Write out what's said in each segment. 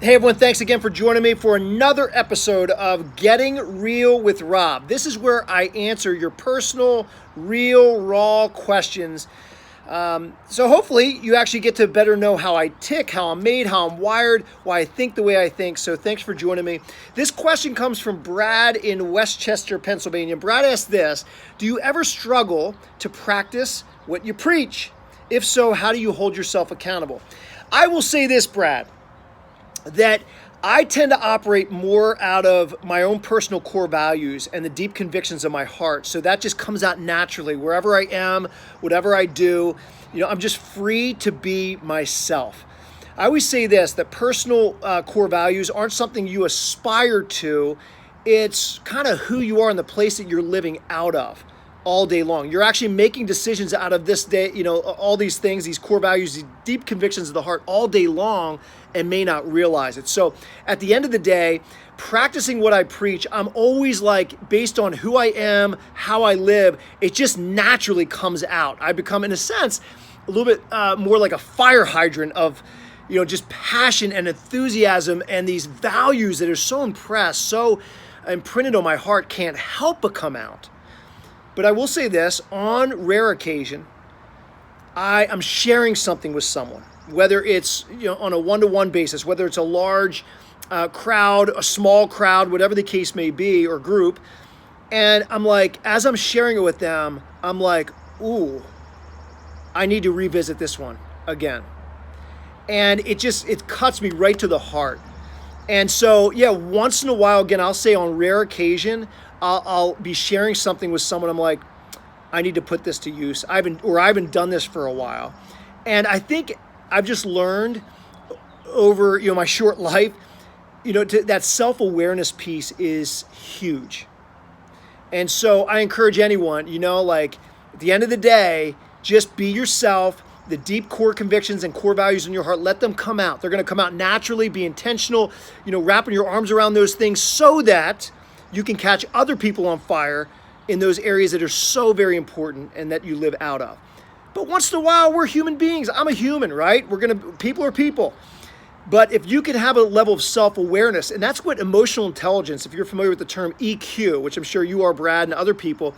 Hey everyone, thanks again for joining me for another episode of Getting Real with Rob. This is where I answer your personal, real, raw questions. So hopefully you actually get to better know how I tick, how I'm made, how I'm wired, why I think the way I think. So thanks for joining me. This question comes from Brad in Westchester, Pennsylvania. Brad asked this: do you ever struggle to practice what you preach? If so, how do you hold yourself accountable? I will say this, Brad, that I tend to operate more out of my own personal core values and the deep convictions of my heart. So that just comes out naturally. Wherever I am, whatever I do, I'm just free to be myself. I always say this, that personal core values aren't something you aspire to. It's kind of who you are in the place that you're living out of all day long. You're actually making decisions out of this day, all these things, these core values, these deep convictions of the heart all day long, and may not realize it. So at the end of the day, practicing what I preach, I'm always based on who I am, how I live, it just naturally comes out. I become, in a sense, a little bit more like a fire hydrant of, just passion and enthusiasm, and these values that are so impressed, so imprinted on my heart, can't help but come out. But I will say this, on rare occasion, I am sharing something with someone, whether it's on a one-to-one basis, whether it's a large crowd, a small crowd, whatever the case may be, or group. And I'm like, as I'm sharing it with them, I'm like, ooh, I need to revisit this one again. And it cuts me right to the heart. And so, once in a while, again, I'll say on rare occasion, I'll be sharing something with someone. I'm like, I need to put this to use. I haven't done this for a while. And I think I've just learned over, my short life, that self-awareness piece is huge. And so I encourage anyone, at the end of the day, just be yourself. The deep core convictions and core values in your heart, let them come out. They're going to come out naturally. Be intentional, wrapping your arms around those things so that you can catch other people on fire in those areas that are so very important and that you live out of. But once in a while, we're human beings. I'm a human, right? People are people. But if you can have a level of self-awareness, and that's what emotional intelligence, if you're familiar with the term EQ, which I'm sure you are, Brad, and other people,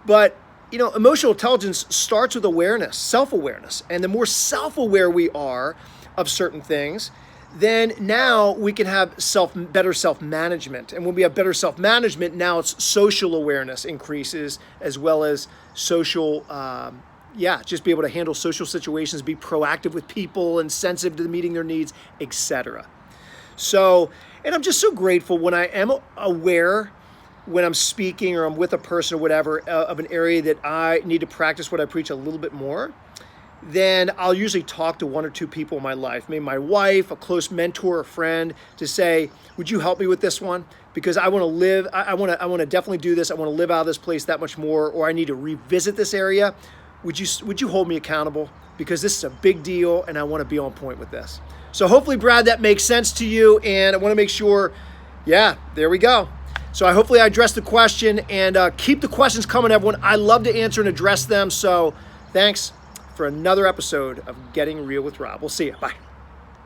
but emotional intelligence starts with awareness, self-awareness. And the more self-aware we are of certain things, then now we can have better self-management. And when we have better self-management, now it's social awareness increases, as well as social, just be able to handle social situations, be proactive with people and sensitive to meeting their needs, etc. So, and I'm just so grateful when I am aware, when I'm speaking or I'm with a person or whatever, of an area that I need to practice what I preach a little bit more, then I'll usually talk to one or two people in my life, maybe my wife, a close mentor, a friend, to say, would you help me with this one? Because I want to live, I want to definitely do this. I want to live out of this place that much more, or I need to revisit this area. Would you hold me accountable? Because this is a big deal and I want to be on point with this. So hopefully, Brad, that makes sense to you. And I want to make sure, there we go. So hopefully I addressed the question, and keep the questions coming, everyone. I love to answer and address them. So thanks for another episode of Getting Real with Rob. We'll see you. Bye.